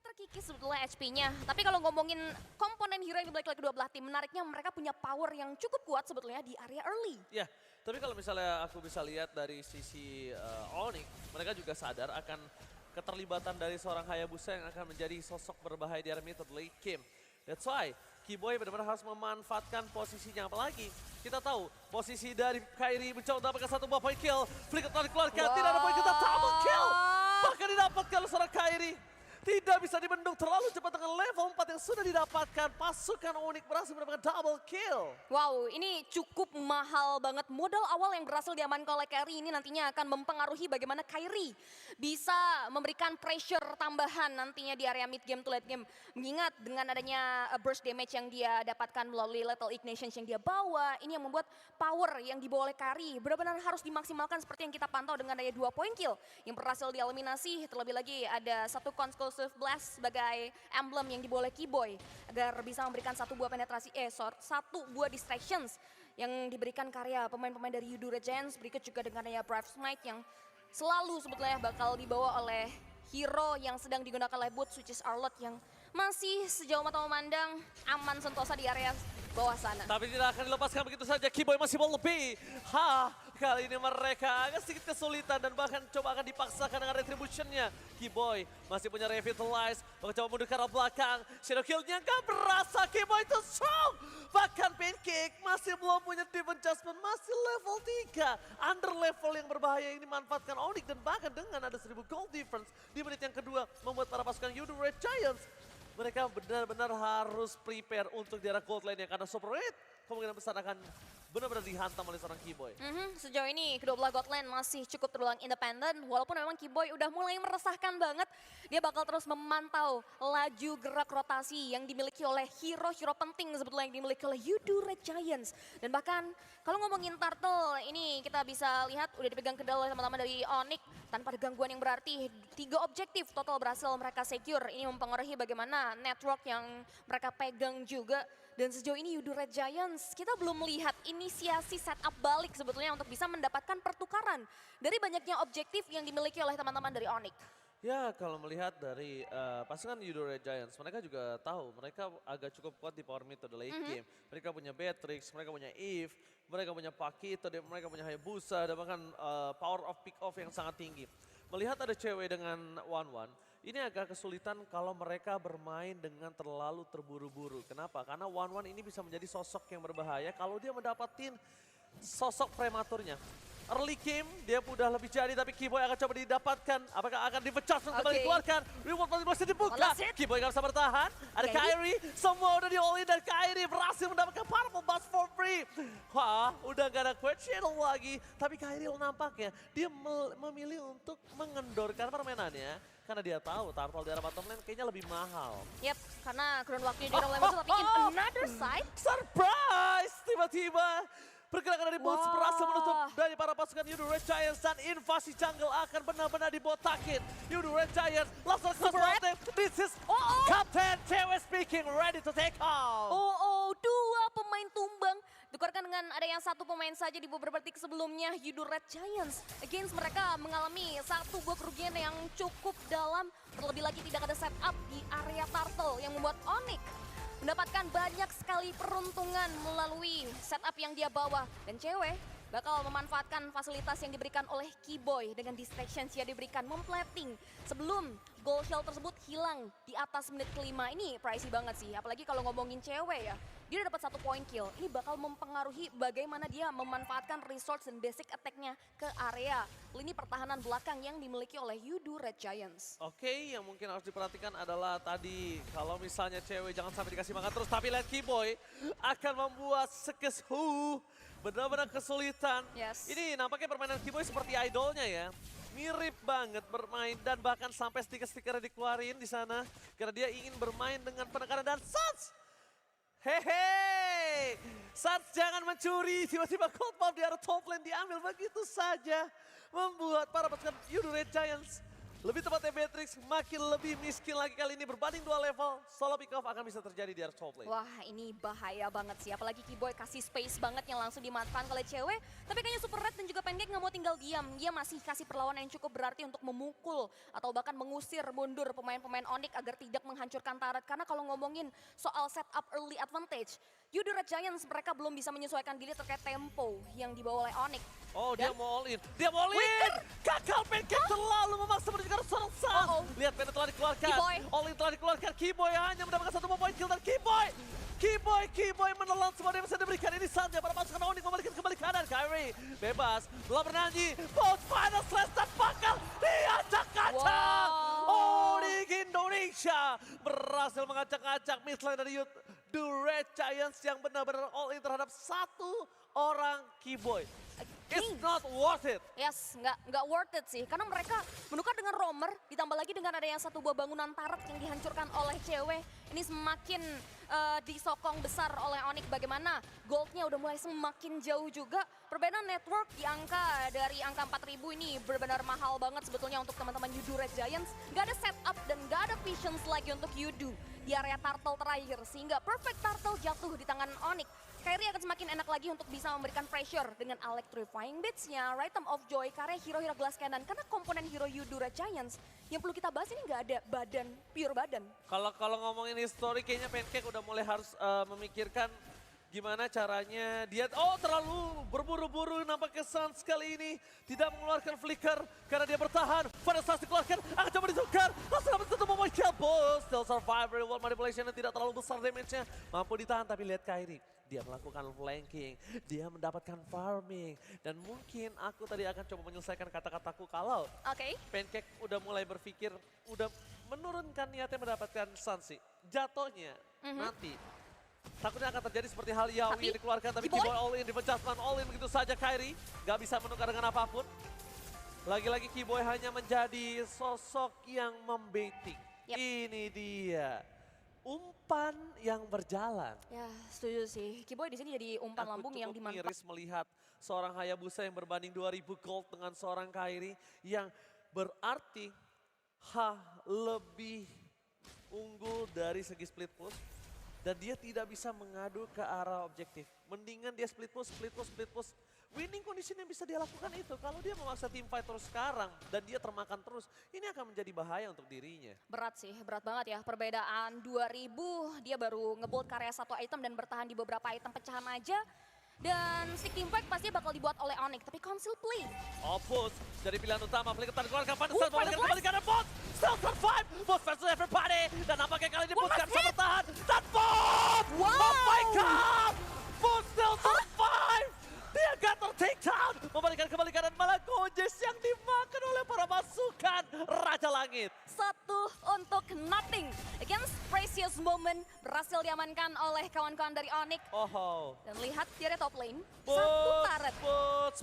terkikis sebetulnya HP-nya. Tapi kalau ngomongin komponen hero yang dibalik kedua belah tim, menariknya mereka punya power yang cukup kuat sebetulnya di area early. Ya, tapi kalau misalnya aku bisa lihat dari sisi Onyx, mereka juga sadar akan keterlibatan dari seorang Hayabusa yang akan menjadi sosok berbahaya di area mid atau late game. That's why Kiboy benar-benar harus memanfaatkan posisinya. Apalagi kita tahu posisi dari Kairi mencoba mendapatkan satu buah point kill. Flicker telah dikeluarkan, tidak ada point kita double kill. Bahkan didapatkan oleh seorang Kairi. Tidak bisa dibendung terlalu cepat dengan level 4 yang sudah didapatkan. Pasukan Onyx berhasil mendapatkan double kill. Wow, ini cukup mahal banget. Modal awal yang berhasil diamankan oleh Kairi ini nantinya akan mempengaruhi bagaimana Kairi bisa memberikan pressure tambahan nantinya di area mid game to late game. Mengingat dengan adanya burst damage yang dia dapatkan melalui Lethal Ignition yang dia bawa, ini yang membuat power yang dibawa oleh Kairi benar-benar harus dimaksimalkan seperti yang kita pantau dengan daya 2 point kill yang berhasil dieliminasi. Terlebih lagi ada satu Conclusive Blast sebagai emblem yang dibawa oleh Kiboy agar bisa memberikan satu buah penetrasi, satu buah distractions yang diberikan karya pemain-pemain dari Yudu Red Giants. Berikut juga dengan adanya Brave Smite yang selalu sebetulnya bakal dibawa oleh hero yang sedang digunakan oleh bot, which is Arlott yang masih sejauh mata memandang aman sentosa di area bawah sana. Tapi tidak akan dilepaskan begitu saja. Kiboy masih mau lebih. Kali ini mereka agak sedikit kesulitan dan bahkan coba akan dipaksakan dengan retribution-nya. Kiboy masih punya revitalize, mencoba mundur ke arah belakang. Shadow kill-nya gak berasa, Kiboy itu strong. Bahkan Pancake masih belum punya deep adjustment, masih level 3. Under level yang berbahaya ini dimanfaatkan Onyx dan bahkan dengan ada 1000 gold difference di menit yang kedua membuat para pasukan Yudu Red Giants mereka benar-benar harus prepare untuk di arah gold lane karena super red kemungkinan besar akan benar-benar dihantam oleh seorang Kiboy. Sejauh ini kedua belah god lane masih cukup terbilang independen, walaupun memang Kiboy udah mulai meresahkan banget. Dia bakal terus memantau laju gerak rotasi yang dimiliki oleh hero-hero penting sebetulnya yang dimiliki oleh Yudu Red Giants. Dan bahkan kalau ngomongin Turtle, ini kita bisa lihat udah dipegang kendal oleh teman-teman dari Onyx tanpa ada gangguan yang berarti. 3 objektif total berhasil mereka secure. Ini mempengaruhi bagaimana network yang mereka pegang juga. Dan sejauh ini Yudu Red Giants kita belum melihat inisiasi setup balik sebetulnya untuk bisa mendapatkan pertukaran dari banyaknya objektif yang dimiliki oleh teman-teman dari Onyx. Ya, kalau melihat dari pasukan Yudo Red Giants, mereka juga tahu mereka agak cukup kuat di power mid atau late game. Mereka punya Beatrix, mereka punya Eve, mereka punya Pakito, mereka punya Hayabusa, dan bahkan power of pick off yang sangat tinggi. Melihat ada cewek dengan one-one, ini agak kesulitan kalau mereka bermain dengan terlalu terburu-buru. Kenapa? Karena one-one ini bisa menjadi sosok yang berbahaya kalau dia mendapatin sosok prematurnya. Early game dia udah lebih jadi tapi Kiboy akan coba didapatkan. Apakah akan dipecah kembali dikeluarkan? Reward masih dibuka. Kiboy gak bisa bertahan. Ada Kairi, semua udah di all in dan Kairi berhasil mendapatkan Purple Bus for free. Wah, udah gak ada Quest Shadow lagi. Tapi Kairi nampaknya dia memilih untuk mengendorkan permainannya. Karena dia tahu Turtle di arah bottom lane kayaknya lebih mahal. Yap, karena kurun waktunya di dalam lane tapi in another side. Surprise! Tiba-tiba pergerakan dari Bulls berhasil menutup dari para pasukan Yudu Red Giants dan invasi jungle akan benar-benar dibotakin. Yudu Red Giants langsung ke this is Captain Cewek speaking, ready to take off. Dua pemain tumbang. Tukarkan dengan ada yang satu pemain saja di beberapa detik sebelumnya. Yudu Red Giants against mereka mengalami satu buah kerugian yang cukup dalam. Terlebih lagi tidak ada setup di area Turtle yang membuat Onyx mendapatkan banyak sekali peruntungan melalui setup yang dia bawa. Dan cewek bakal memanfaatkan fasilitas yang diberikan oleh Kiboy dengan distractions yang diberikan memplating sebelum gold shell tersebut hilang di atas menit kelima. Ini pricey banget sih, apalagi kalau ngomongin cewek ya. Dia udah dapat 1 point kill, ini bakal mempengaruhi bagaimana dia memanfaatkan resource dan basic attack-nya ke area lini pertahanan belakang yang dimiliki oleh Yudu Red Giants. Oke, yang mungkin harus diperhatikan adalah tadi kalau misalnya cewek jangan sampai dikasih makan terus, tapi lihat Kiboy akan membuat Sekeshu benar-benar kesulitan. Ini nampaknya permainan Kiboy seperti idolnya ya. Mirip banget bermain dan bahkan sampai stiker-stikernya dikeluarin di sana karena dia ingin bermain dengan penekanan dan Suns. Hehe, Suns jangan mencuri, tiba-tiba cold pump di arah top lane diambil begitu saja. Membuat para pasukan Yudu Red Giants Lebih tepatnya Beatrix makin lebih miskin lagi kali ini berbanding 2 level. Solo pick off akan bisa terjadi di area top lane. Wah, ini bahaya banget sih. Apalagi Keyboy kasih space banget yang langsung dimanfaatkan oleh cewek. Tapi kayaknya Super Red dan juga Pancake nggak mau tinggal diam. Dia masih kasih perlawanan yang cukup berarti untuk memukul atau bahkan mengusir mundur pemain-pemain Onyx agar tidak menghancurkan turret. Karena kalau ngomongin soal setup early advantage, Yudu Red Giants mereka belum bisa menyesuaikan diri terkait tempo yang dibawa oleh Onyx. Oh, dia Dan- mau all in. Dia mau all in. Gagal Pancake terlalu memaksa menunjukkan seorang Sun. Lihat Pancake telah dikeluarkan. Keyboy. All in telah dikeluarkan. Keyboy hanya mendapatkan 1 point kill dan Keyboy menelan semua yang bisa diberikan. Ini saatnya para pasukan Onyx membalikan kembali kanan. Kyrie bebas. Telah bernyanyi. Both final slash dan bakal diacak-acak. Wow. Onyx Indonesia berhasil mengacak-acak midlane dari The Red Giants yang benar-benar all in terhadap satu orang Keyboy. It's not worth it. Yes, nggak worth it sih. Karena mereka menukar dengan roamer, ditambah lagi dengan adanya satu buah bangunan turret yang dihancurkan oleh cewek. Ini semakin disokong besar oleh Onyx. Bagaimana goldnya udah mulai semakin jauh juga. Perbedaan network di angka dari angka 4000 ini benar-benar mahal banget sebetulnya untuk teman-teman Yudu Red Giants. Nggak ada setup dan nggak ada visions lagi untuk Yudu di area turtle terakhir. Sehingga perfect turtle jatuh di tangan Onyx. Kyrie akan semakin enak lagi untuk bisa memberikan pressure dengan electrifying beats-nya, Rhythm of Joy, karya hero-hero Glass Cannon. Karena komponen hero Yudu Red Giants yang perlu kita bahas ini nggak ada badan, pure badan. Kalau ngomongin histori kayaknya Pancake udah mulai harus memikirkan gimana caranya dia terlalu berburu-buru nampaknya Suns kali ini tidak mengeluarkan flicker karena dia bertahan. Pada saat dikeluarkan akan coba ditukar. Langsung dapat satu moment kill. Still survive, very well manipulation dan tidak terlalu besar damage-nya. Mampu ditahan tapi lihat Kyrie. Dia melakukan flanking, dia mendapatkan farming. Dan mungkin aku tadi akan coba menyelesaikan kata-kataku kalau Oke. Pancake udah mulai berpikir, udah menurunkan niatnya mendapatkan Suns sih. Jatuhnya nanti takutnya akan terjadi seperti hal Yawi Tapi, yang dikeluarkan, tapi Keyboy? Keyboy all in, Defense Adjustment all in begitu saja Kyrie. Gak bisa menukar dengan apapun. Lagi-lagi Keyboy hanya menjadi sosok yang membaiting. Yep. Ini dia, umpan yang berjalan. Ya, setuju sih. Keyboy di sini jadi umpan Aku lambung yang cukup dimanfaatkan. miris melihat seorang Hayabusa yang berbanding 2000 gold dengan seorang Kyrie yang berarti lebih unggul dari segi split push. Dan dia tidak bisa mengadu ke arah objektif. Mendingan dia split push. Winning condition yang bisa dia lakukan itu. Kalau dia memaksa team fight terus sekarang dan dia termakan terus, ini akan menjadi bahaya untuk dirinya. Berat sih, berat banget ya. Perbedaan 2000, dia baru nge-bolt karya satu item dan bertahan di beberapa item pecahan aja. Dan stick team fight pasti bakal dibuat oleh Onyx, tapi Council Play. Opus dari pilihan utama, Flicker tadi keluarkan pada saat Final kembali karena Bot. Still survive, Bot versus everybody. Dan nampaknya kali ini One Bot last gak bisa hit. bertahan. Dan Bot! Wow! Oh my God! Bot still survive! Dia gak ter-take down. Membalikan kembali kanan malah Gojes yang dimakan oleh para pasukan Raja Langit. Satu untuk nothing. Against Precious Moment berhasil diamankan oleh kawan-kawan dari Onyx. Oh, Dan lihat di area top lane, satu turret.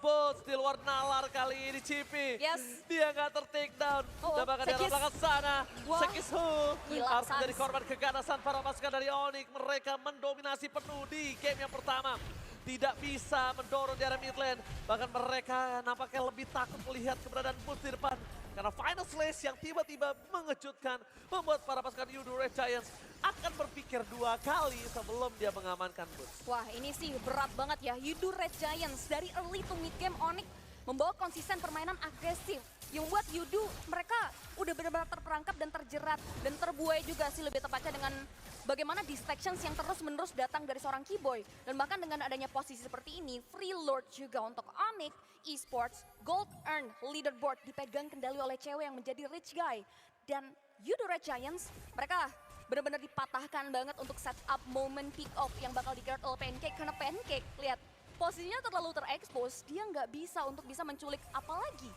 Bot di luar nalar kali ini Cipi. Yes. Dia nggak ter-take down. Oh, Dan bahkan di arah Sekis. belakang sana. Wah. Sekis Hu Gila, harus Sans. menjadi korban keganasan para pasukan dari Onyx. Mereka mendominasi penuh di game yang pertama. Tidak bisa mendorong di area mid lane. Bahkan mereka nampaknya lebih takut melihat keberadaan Boots di depan. Karena Final Slash yang tiba-tiba mengejutkan membuat para pasukan Yudu Red Giants akan berpikir 2 kali sebelum dia mengamankan Boots. Wah, ini sih berat banget ya. Yudu Red Giants dari early to mid game Onyx membawa konsisten permainan agresif. Yang membuat Yudu mereka udah benar-benar terperangkap dan terjerat dan terbuai juga sih lebih tepatnya dengan bagaimana distractions yang terus-menerus datang dari seorang Keyboy. Dan bahkan dengan adanya posisi seperti ini, Free Lord juga untuk Onyx Esports, Gold Earn leaderboard dipegang kendali oleh cewek yang menjadi rich guy. Dan Yudu Red Giants, mereka benar-benar dipatahkan banget untuk setup moment pick off yang bakal di-guard oleh Pancake. Karena Pancake, lihat, posisinya terlalu terekspos, dia nggak bisa untuk bisa menculik apalagi.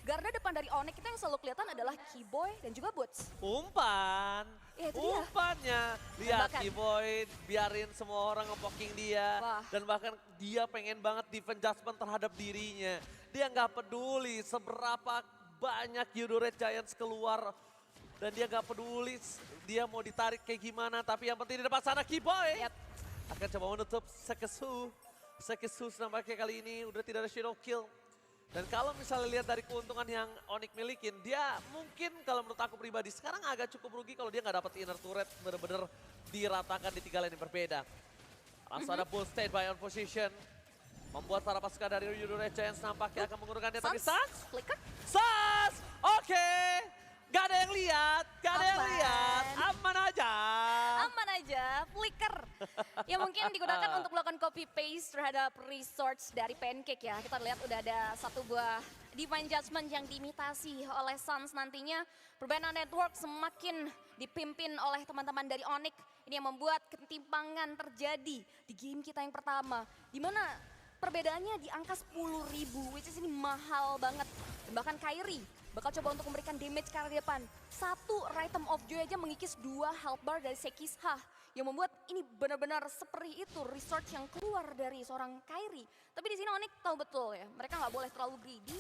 Garda depan dari Onyx kita yang selalu kelihatan adalah Keyboy dan juga Boots. Umpan, Itu dia. umpannya. Lihat bahkan- Keyboy biarin semua orang nge-poking dia. Wah. Dan bahkan dia pengen banget defense judgment terhadap dirinya. Dia nggak peduli seberapa banyak Yudu Red Giants keluar. Dan dia nggak peduli dia mau ditarik kayak gimana. Tapi yang penting di depan sana Keyboy Yap. akan coba menutup Sekesu. Sekesu nampaknya kali ini udah tidak ada shadow kill. Dan kalau misalnya lihat dari keuntungan yang Onyx milikin, dia mungkin kalau menurut aku pribadi sekarang agak cukup rugi kalau dia nggak dapat inner turret bener-bener diratakan di 3 lane yang berbeda. Langsung ada bull state by on position. Membuat para pasukan dari Euro Red Giants nampaknya akan menggunakan dia. Tapi Sans! Flicker. Sans! Oke! Gak ada yang lihat, gak ada yang Aman. lihat. Aman aja. Aman aja, flicker. Ya mungkin digunakan untuk melakukan copy paste terhadap resource dari Pancake ya. Kita lihat udah ada satu buah Divine Judgment yang diimitasi oleh Suns nantinya. Perbedaan network semakin dipimpin oleh teman-teman dari Onyx. Ini yang membuat ketimpangan terjadi di game kita yang pertama. Dimana perbedaannya di angka 10.000, which is ini mahal banget. Dan bahkan Kairi bakal coba untuk memberikan damage ke arah depan. Satu Rhythm of Joy aja mengikis 2 health bar dari Sekisha. Yang membuat ini benar-benar seperti itu research yang keluar dari seorang Kairi. Tapi di sini Onyx tahu betul ya, mereka nggak boleh terlalu greedy.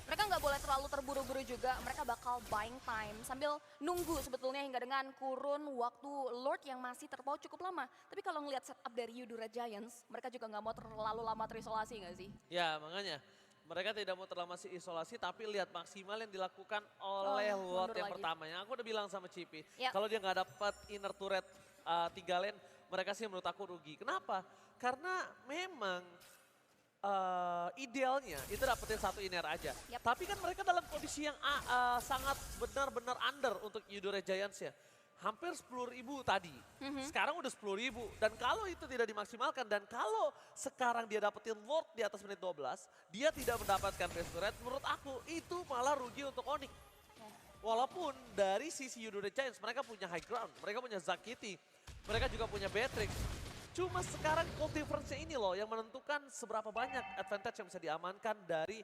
Mereka nggak boleh terlalu terburu-buru juga, mereka bakal buying time sambil nunggu sebetulnya hingga dengan kurun waktu Lord yang masih terpaut cukup lama. Tapi kalau ngelihat setup dari Euro Red Giants, mereka juga nggak mau terlalu lama terisolasi nggak sih? Ya makanya. Mereka tidak mau terlalu masih isolasi, tapi lihat maksimal yang dilakukan oleh Lord mundur yang lagi. pertama. Yang aku udah bilang sama Cipi, Ya. kalau dia nggak dapat inner turret 3 lane, mereka sih menurut aku rugi. Kenapa? Karena memang idealnya itu dapetin 1 inner aja. Yap. Tapi kan mereka dalam kondisi yang sangat benar-benar under untuk Euro Red Giants ya. Hampir 10.000 tadi, sekarang udah 10.000. Dan kalau itu tidak dimaksimalkan dan kalau sekarang dia dapetin Lord di atas menit 12, dia tidak mendapatkan best turret, menurut aku itu malah rugi untuk Onyx. Walaupun dari sisi Euro Red Giants mereka punya high ground, mereka punya Zakiti, mereka juga punya Beatrix. Cuma sekarang goal difference-nya ini loh yang menentukan seberapa banyak advantage yang bisa diamankan dari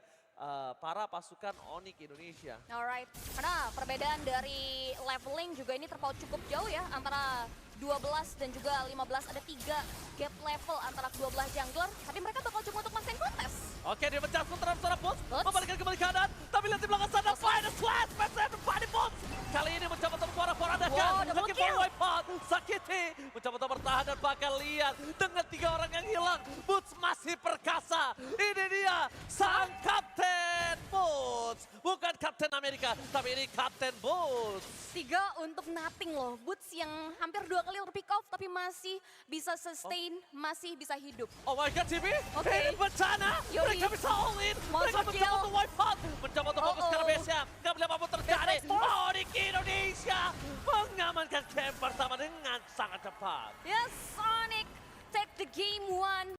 para pasukan Onyx Indonesia. Alright, karena perbedaan dari leveling juga ini terpaut cukup jauh ya antara 12 dan juga 15 ada 3 gap level antara kedua belah jungler, tapi mereka bakal coba untuk maksain kontes. Oke, dia mencakup terhadap seorang Bots, Bots. membalikkan kembali kanan, tapi lihat di belakang sana, final slash, Pepe body Bots. Kali ini mencoba untuk porak-porandakan, Wow, double lagi kill. wipe out, Sakiti mencoba untuk bertahan dan bakal lihat dengan 3 orang yang hilang, Boots masih perkasa. Ini dia sang Kapten Boots, bukan Kapten Amerika, tapi ini Kapten Boots. 3 untuk nothing loh, Boots yang hampir 2 kali pick off tapi masih bisa sustain, masih bisa hidup. Oh my god, Cibi, Oke. ini bencana, Yoi. mereka bisa all in, Monster mereka mencoba kill. untuk wipe out, mencoba untuk fokus ke Uh-oh. base-nya, gak boleh apapun terjadi. Reflex force. Onyx Indonesia mengamankan game pertama dengan sangat cepat. Yes, Sonic take the game 1.